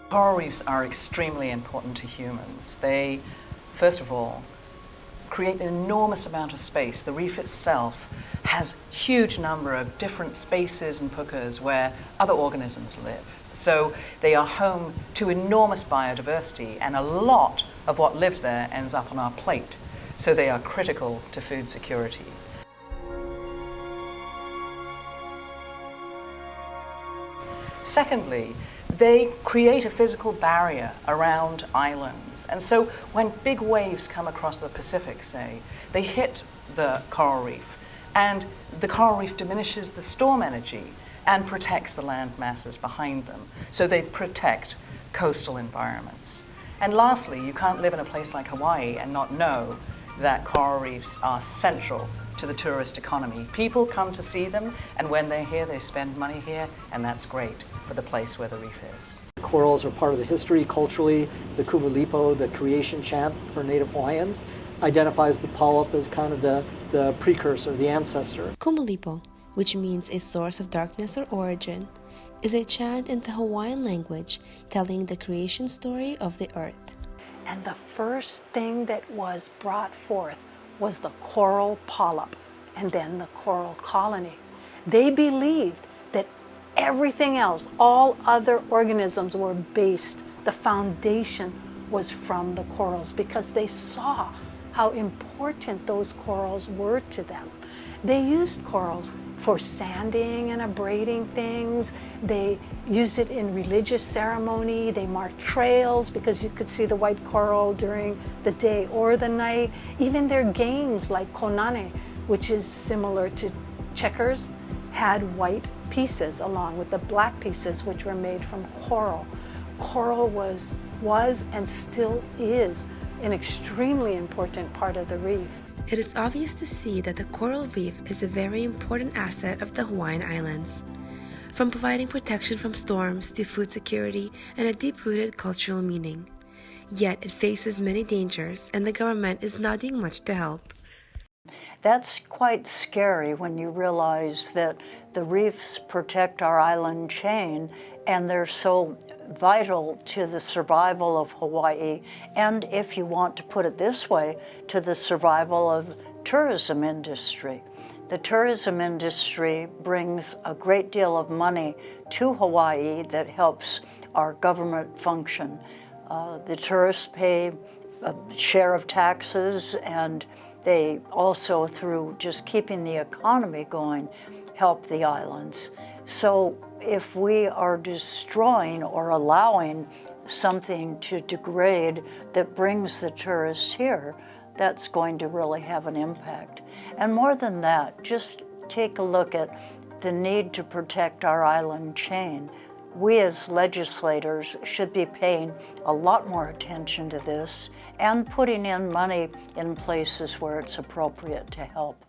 Coral reefs are extremely important to humans. They, first of all, create an enormous amount of space. The reef itself has a huge number of different spaces and pukas where other organisms live. So they are home to enormous biodiversity, and a lot of what lives there ends up on our plate. So they are critical to food security. Secondly, they create a physical barrier around islands. And so when big waves come across the Pacific, say, they hit the coral reef, and the coral reef diminishes the storm energy and protects the land masses behind them. So they protect coastal environments. And lastly, you can't live in a place like Hawaii and not know that coral reefs are central to the tourist economy. People come to see them, and when they're here, they spend money here, and that's great for the place where the reef is. Corals are part of the history culturally. The Kumalipo, the creation chant for Native Hawaiians, identifies the polyp as kind of the precursor, the ancestor. Kumalipo, which means a source of darkness or origin, is a chant in the Hawaiian language telling the creation story of the earth. And the first thing that was brought forth was the coral polyp and then the coral colony. They believed that everything else, all other organisms were based, the foundation was from the corals, because they saw how important those corals were to them. They used corals for sanding and abrading things. They used it in religious ceremony. They marked trails because you could see the white coral during the day or the night. Even their games like konane, which is similar to checkers, had white pieces along with the black pieces, which were made from coral. Coral was and still is an extremely important part of the reef. It is obvious to see that the coral reef is a very important asset of the Hawaiian Islands, from providing protection from storms to food security and a deep-rooted cultural meaning. Yet it faces many dangers, and the government is not doing much to help. That's quite scary when you realize that the reefs protect our island chain, and they're so vital to the survival of Hawaii, and if you want to put it this way, to the survival of tourism industry. The tourism industry brings a great deal of money to Hawaii that helps our government function. The tourists pay a share of taxes, and they also, through just keeping the economy going, help the islands. So if we are destroying or allowing something to degrade that brings the tourists here, that's going to really have an impact. And more than that, just take a look at the need to protect our island chain. We as legislators should be paying a lot more attention to this and putting in money in places where it's appropriate to help.